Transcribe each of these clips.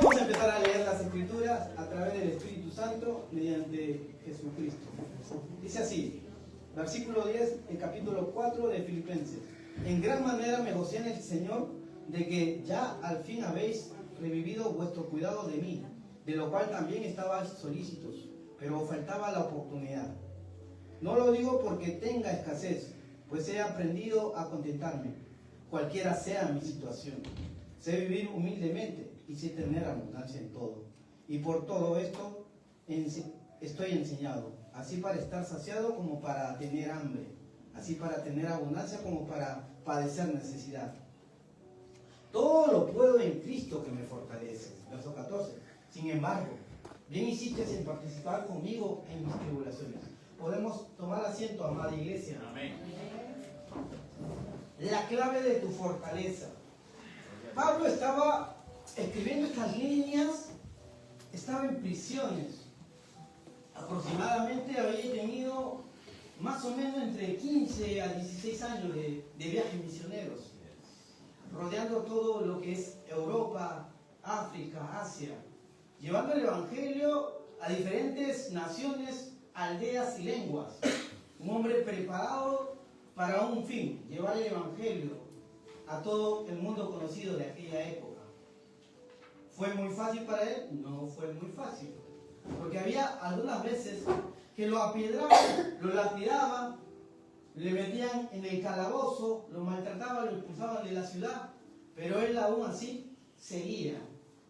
Vamos a empezar a leer las Escrituras a través del Espíritu Santo mediante Jesucristo. Dice así, versículo 10, el capítulo 4 de Filipenses. En gran manera me gocé en el Señor de que ya al fin habéis revivido vuestro cuidado de mí, de lo cual también estabais solícitos, pero os faltaba la oportunidad. No lo digo porque tenga escasez, pues he aprendido a contentarme, cualquiera sea mi situación. Sé vivir humildemente y sé tener abundancia en todo. Y por todo esto estoy enseñado, así para estar saciado como para tener hambre, así para tener abundancia como para padecer necesidad. Todo lo puedo en Cristo que me fortalece. Verso 14. Sin embargo, bien hiciste en participar conmigo en mis tribulaciones. Podemos tomar asiento, amada iglesia. Amén. La clave de tu fortaleza. Pablo estaba escribiendo estas líneas, estaba en prisiones. Aproximadamente había tenido más o menos entre 15 a 16 años de viajes misioneros, rodeando todo lo que es Europa, África, Asia, llevando el Evangelio a diferentes naciones, aldeas y lenguas. Un hombre preparado para un fin, llevar el Evangelio a todo el mundo conocido de aquella época. ¿Fue muy fácil para él? No fue muy fácil, porque había algunas veces que lo apiedraban, lo lapidaban, le metían en el calabozo, lo maltrataban, lo expulsaban de la ciudad, pero él aún así seguía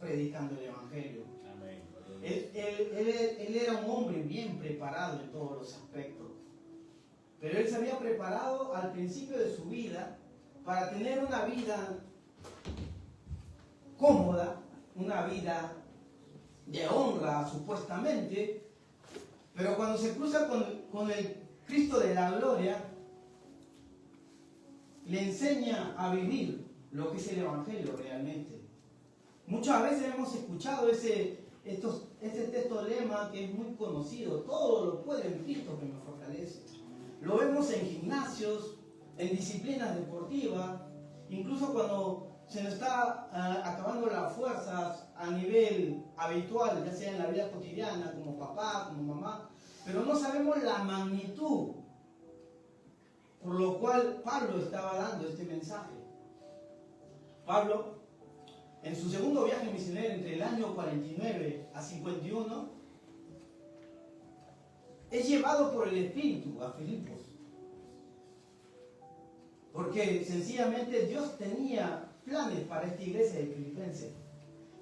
predicando el Evangelio. Amén. Él era un hombre bien preparado en todos los aspectos, pero él se había preparado al principio de su vida para tener una vida cómoda, una vida de honra supuestamente, pero cuando se cruza con el Cristo de la gloria, le enseña a vivir lo que es el Evangelio realmente. Muchas veces hemos escuchado este texto lema que es muy conocido: todo lo puedo en Cristo que me fortalece. Lo vemos en gimnasios, en disciplinas deportivas, incluso cuando se nos está acabando las fuerzas a nivel habitual, ya sea en la vida cotidiana, como papá, como mamá, pero no sabemos la magnitud por lo cual Pablo estaba dando este mensaje. Pablo, en su segundo viaje misionero entre el año 49 a 51, es llevado por el Espíritu a Filipos, porque sencillamente Dios tenía planes para esta iglesia de Filipenses.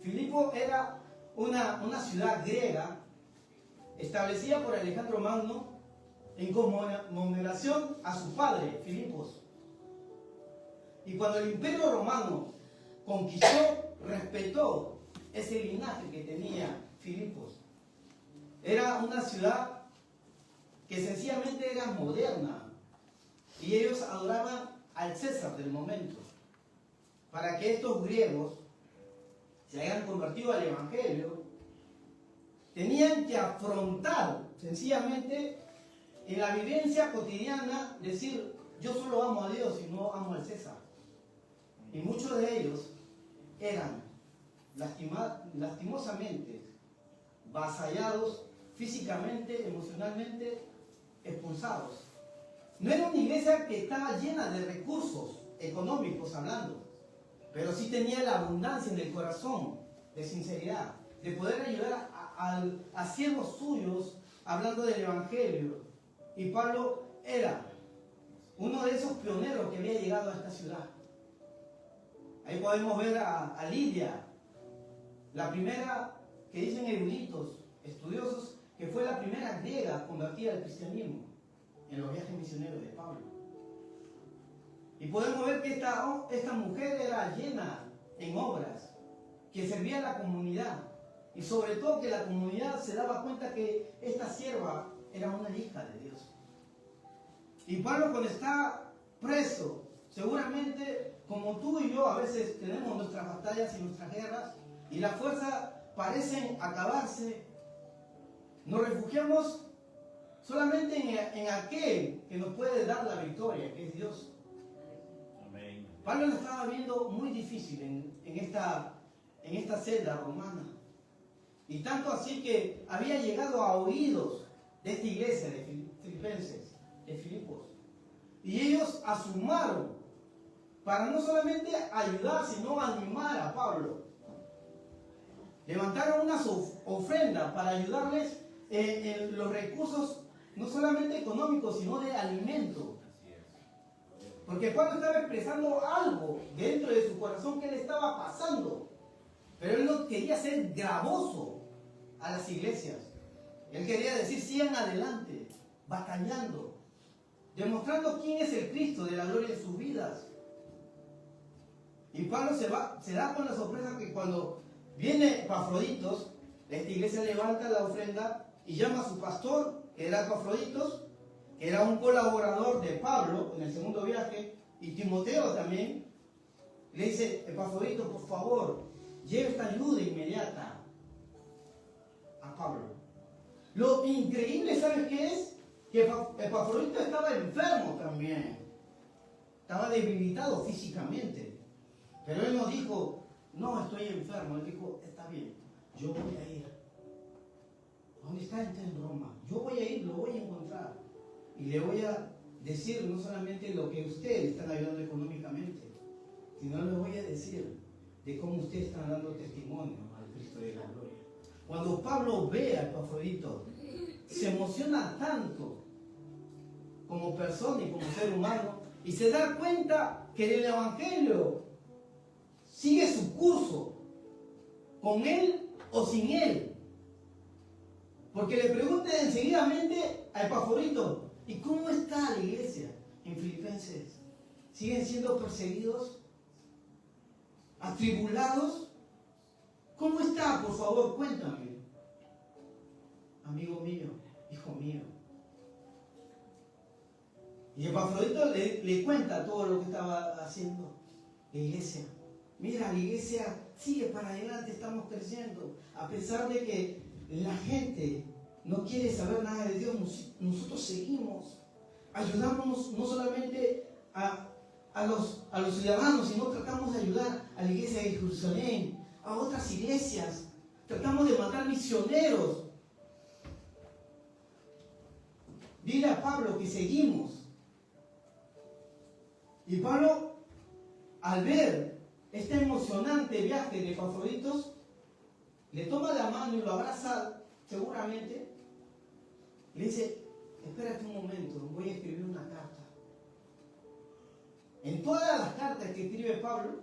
Filipo era una ciudad griega establecida por Alejandro Magno en conmemoración a su padre, Filipos. Y cuando el Imperio Romano conquistó, respetó ese linaje que tenía Filipos. Era una ciudad que sencillamente era moderna, y ellos adoraban al César del momento. Para que estos griegos se hayan convertido al Evangelio, tenían que afrontar sencillamente en la vivencia cotidiana, decir: yo solo amo a Dios y no amo al César. Y muchos de ellos eran lastimosamente vasallados físicamente, emocionalmente, expulsados. No era una iglesia que estaba llena de recursos económicos hablando, pero sí tenía la abundancia en el corazón de sinceridad, de poder ayudar a siervos suyos hablando del Evangelio. Y Pablo era uno de esos pioneros que había llegado a esta ciudad. Ahí podemos ver a Lidia, la primera, que dicen eruditos, estudiosos, que fue la primera griega convertida al cristianismo en los viajes misioneros de Pablo. Y podemos ver que esta mujer era llena en obras, que servía a la comunidad, y sobre todo que la comunidad se daba cuenta que esta sierva era una hija de Dios. Y Pablo, cuando está preso, seguramente como tú y yo a veces tenemos nuestras batallas y nuestras guerras, y las fuerzas parecen acabarse, nos refugiamos solamente en aquel que nos puede dar la victoria, que es Dios. Amén. Pablo lo estaba viendo muy difícil en en esta celda romana. Y tanto así que había llegado a oídos de esta iglesia de Filipenses, de Filipos. Y ellos asumaron para no solamente ayudar, sino animar a Pablo. Levantaron unas ofrendas para ayudarles en los recursos, no solamente económicos, sino de alimento. Porque Pablo estaba expresando algo dentro de su corazón que le estaba pasando. Pero él no quería ser gravoso a las iglesias. Él quería decir, sigan adelante, batallando, demostrando quién es el Cristo de la gloria en sus vidas. Y Pablo se da con la sorpresa que cuando viene Epafroditos, esta iglesia levanta la ofrenda y llama a su pastor, que era Epafroditos, que era un colaborador de Pablo en el segundo viaje, y Timoteo también. Le dice, Epafrodito, por favor, lleve esta ayuda inmediata a Pablo. Lo increíble, ¿sabes qué es? Que Epafrodito estaba enfermo también. Estaba debilitado físicamente. Pero él no dijo, no, estoy enfermo. Él dijo, está bien, yo voy a ir. ¿Dónde está? Está en Roma. Yo voy a ir, lo voy a encontrar. Y le voy a decir no solamente lo que ustedes están ayudando económicamente, sino le voy a decir de cómo ustedes están dando testimonio al Cristo de la gloria. Cuando Pablo ve a Epafrodito, se emociona tanto como persona y como ser humano, y se da cuenta que el Evangelio sigue su curso, con él o sin él. Porque le pregunta enseguidamente a Epafrodito, ¿y cómo está la iglesia en Filipenses? ¿Siguen siendo perseguidos? ¿Atribulados? ¿Cómo está? Por favor, cuéntame. Amigo mío, hijo mío. Y Epafrodito le cuenta todo lo que estaba haciendo la iglesia. Mira, la iglesia sigue para adelante, estamos creciendo. A pesar de que la gente no quiere saber nada de Dios, nosotros seguimos. Ayudamos no solamente a los ciudadanos, sino tratamos de ayudar a la iglesia de Jerusalén, a otras iglesias. Tratamos de mandar misioneros. Dile a Pablo que seguimos. Y Pablo, al ver este emocionante viaje de Epafroditos, le toma la mano y lo abraza seguramente. Le dice, espérate un momento, voy a escribir una carta. En todas las cartas que escribe Pablo,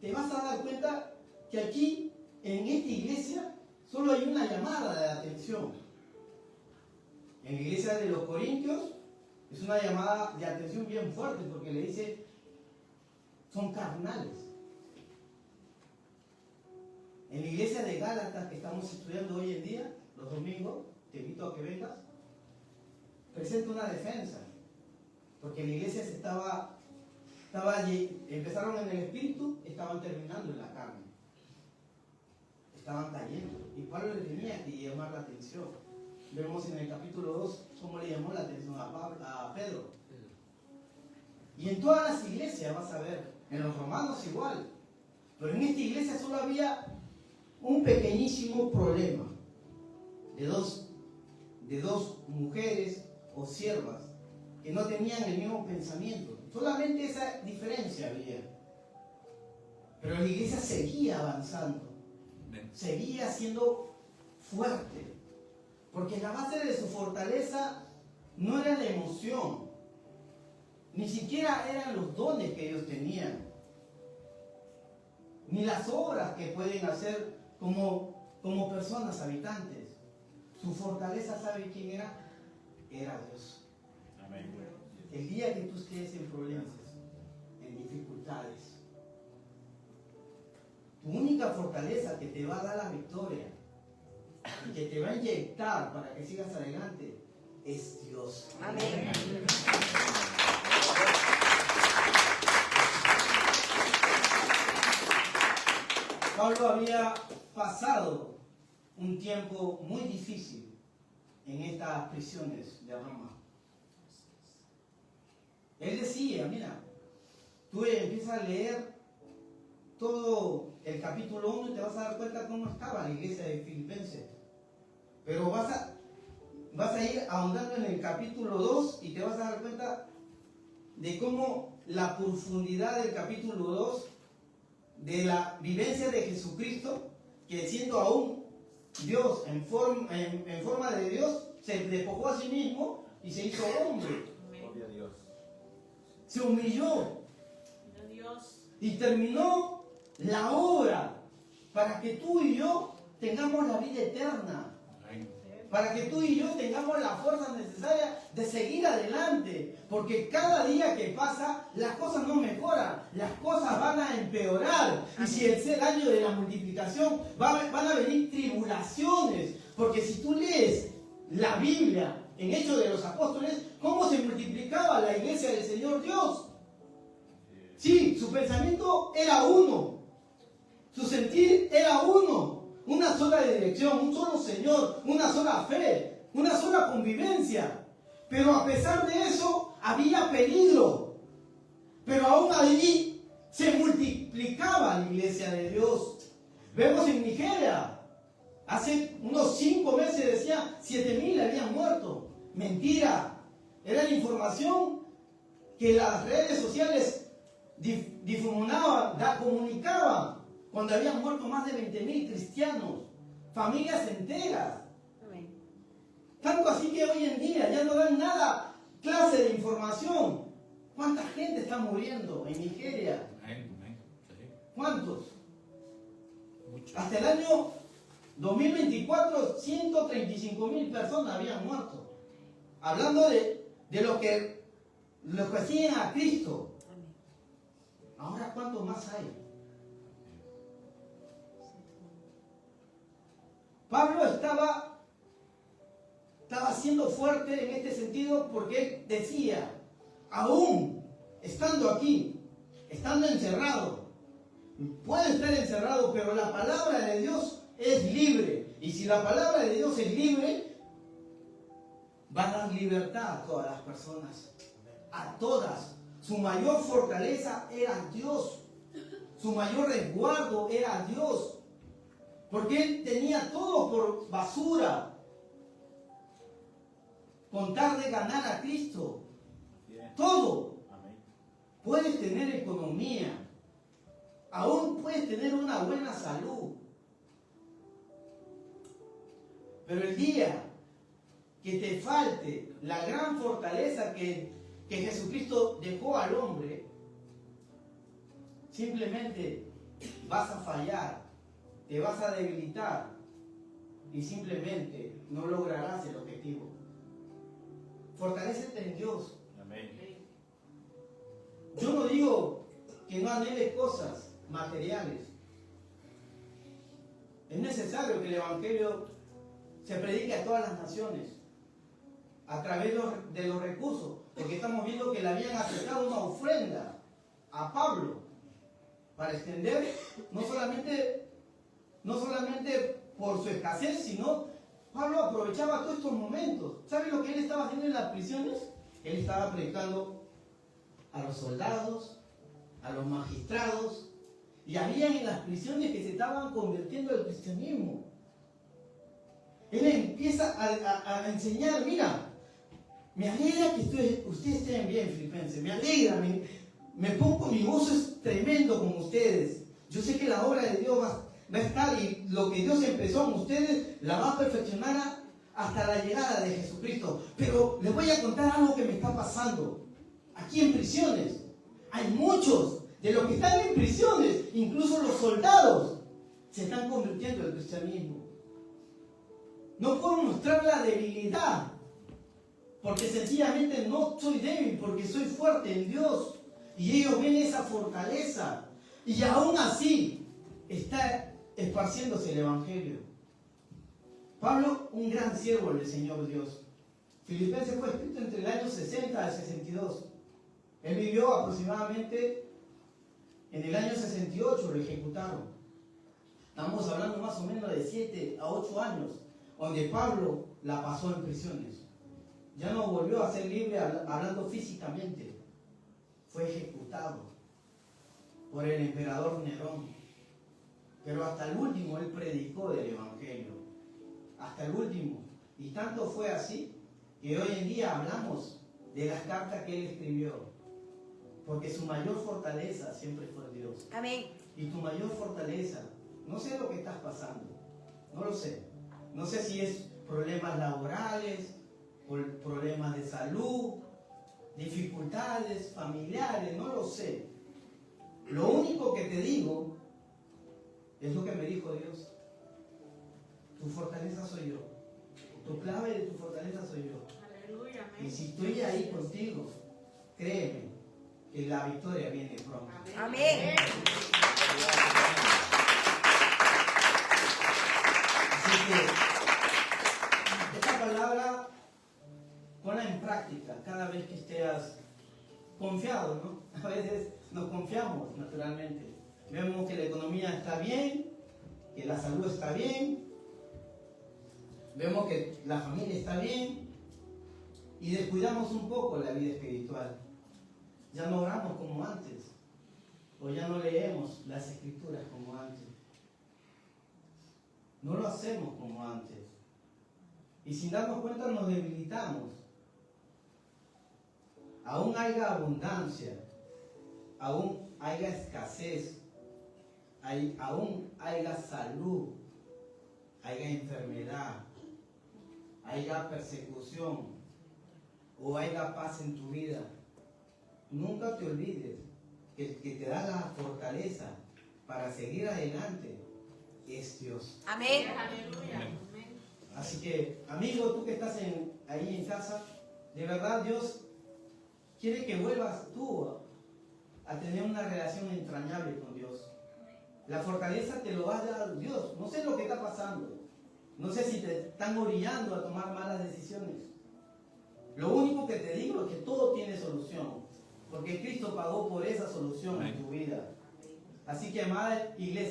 te vas a dar cuenta que aquí, en esta iglesia, solo hay una llamada de atención. En la iglesia de los Corintios, es una llamada de atención bien fuerte, porque le dice, son carnales. En la iglesia de Gálatas que estamos estudiando hoy en día, los domingos, te invito a que vengas, presenta una defensa, porque la iglesia empezaron en el espíritu, estaban terminando en la carne, estaban cayendo, y Pablo le tenía que llamar la atención. Vemos en el capítulo 2 cómo le llamó la atención a Pedro. Y en todas las iglesias vas a ver, en los romanos igual, pero en esta iglesia solo había un pequeñísimo problema de dos mujeres o siervas que no tenían el mismo pensamiento. Solamente esa diferencia había. Pero la iglesia seguía avanzando, seguía siendo fuerte, porque la base de su fortaleza no era la emoción, ni siquiera eran los dones que ellos tenían, ni las obras que pueden hacer como personas habitantes. Su fortaleza, ¿sabe quién era? Era Dios. Amén. El día que tú estés en problemas, en dificultades, tu única fortaleza que te va a dar la victoria y que te va a inyectar para que sigas adelante es Dios. Amén. Pablo había pasado un tiempo muy difícil en estas prisiones de Roma. Él decía, mira, tú empiezas a leer todo el capítulo 1 y te vas a dar cuenta cómo estaba la iglesia de Filipenses. Pero vas a ir ahondando en el capítulo 2 y te vas a dar cuenta de cómo la profundidad del capítulo 2, de la vivencia de Jesucristo, que siendo aún Dios en forma de Dios, se despojó a sí mismo y se hizo hombre. Se humilló y terminó la obra para que tú y yo tengamos la vida eterna, para que tú y yo tengamos la fuerza necesaria de seguir adelante, porque cada día que pasa las cosas no mejoran, las cosas van a empeorar. Y si es el año de la multiplicación, van a venir tribulaciones, porque si tú lees la Biblia en Hechos de los Apóstoles, ¿cómo se multiplicaba la iglesia del Señor Dios? Sí, su pensamiento era uno, su sentir era uno, una sola dirección, un solo Señor, una sola fe, una sola convivencia. Pero a pesar de eso, había peligro. Pero aún allí se multiplicaba la iglesia de Dios. Vemos en Nigeria, hace unos 5 meses decían 7,000 habían muerto. Mentira. Era la información que las redes sociales difuminaban, comunicaban, cuando habían muerto más de 20,000 cristianos, familias enteras. Amén. Tanto así que hoy en día ya no dan nada, clase de información. ¿Cuánta gente está muriendo en Nigeria? ¿Cuántos? Hasta el año 2024, 135,000 personas habían muerto. Hablando de los que siguen a Cristo. Ahora, ¿cuántos más hay? Pablo estaba siendo fuerte en este sentido porque él decía, aún estando aquí, estando encerrado, puede estar encerrado, pero la palabra de Dios es libre. Y si la palabra de Dios es libre, va a dar libertad a todas las personas, a todas. Su mayor fortaleza era Dios, su mayor resguardo era Dios. Porque él tenía todo por basura, con tal de ganar a Cristo. Todo. Puedes tener economía, aún puedes tener una buena salud. Pero el día que te falte la gran fortaleza que Jesucristo dejó al hombre, simplemente vas a fallar. Te vas a debilitar y simplemente no lograrás el objetivo. Fortalécete en Dios. Amén. Yo no digo que no anheles cosas materiales. Es necesario que el Evangelio se predique a todas las naciones a través de los recursos, porque estamos viendo que le habían aceptado una ofrenda a Pablo para extender no solamente por su escasez, sino Pablo aprovechaba todos estos momentos. ¿Sabe lo que él estaba haciendo en las prisiones? Él estaba predicando a los soldados, a los magistrados, y había en las prisiones que se estaban convirtiendo al cristianismo. Él empieza a enseñar, mira, me alegra que ustedes estén bien, filipenses, me alegra, mi gozo es tremendo con ustedes. Yo sé que la obra de Dios va a estar, y lo que Dios empezó en ustedes la va a perfeccionar hasta la llegada de Jesucristo. Pero les voy a contar algo que me está pasando aquí en prisiones. Hay muchos de los que están en prisiones, incluso los soldados, se están convirtiendo al cristianismo. No puedo mostrar la debilidad, porque sencillamente no soy débil, porque soy fuerte en Dios. Y ellos ven esa fortaleza, y aún así está esparciéndose el Evangelio. Pablo, un gran siervo del Señor Dios. Filipenses fue escrito entre el año 60 al 62. Él vivió aproximadamente en el año 68, lo ejecutaron. Estamos hablando más o menos de 7 a 8 años, donde Pablo la pasó en prisiones. Ya no volvió a ser libre hablando físicamente. Fue ejecutado por el emperador Nerón. Pero hasta el último él predicó del Evangelio. Hasta el último. Y tanto fue así que hoy en día hablamos de las cartas que él escribió. Porque su mayor fortaleza siempre fue Dios. Amén. Y tu mayor fortaleza, no sé lo que estás pasando, no lo sé. No sé si es problemas laborales, o problemas de salud, dificultades familiares, no lo sé. Lo único que te digo es lo que me dijo Dios. Tu fortaleza soy yo. Tu clave de tu fortaleza soy yo. Aleluya, amén. Y si estoy ahí contigo, créeme que la victoria viene pronto. Amén. Así que esta palabra ponla en práctica cada vez que estés confiado, ¿no? A veces nos confiamos naturalmente. Vemos que la economía está bien, que la salud está bien, vemos que la familia está bien y descuidamos un poco la vida espiritual. Ya no oramos como antes, o ya no leemos las escrituras como antes. No lo hacemos como antes. Y sin darnos cuenta nos debilitamos. Aún haya abundancia, aún haya escasez, aún haya salud, haya enfermedad, haya persecución o haya paz en tu vida. Nunca te olvides que el que te da la fortaleza para seguir adelante es Dios. Amén. Aleluya. Amén. Así que, amigo, tú que estás ahí en casa, de verdad Dios quiere que vuelvas tú a tener una relación entrañable con Dios. La fortaleza te lo va a dar Dios. No sé lo que está pasando. No sé si te están orillando a tomar malas decisiones. Lo único que te digo es que todo tiene solución. Porque Cristo pagó por esa solución en tu vida. Así que, amada iglesia,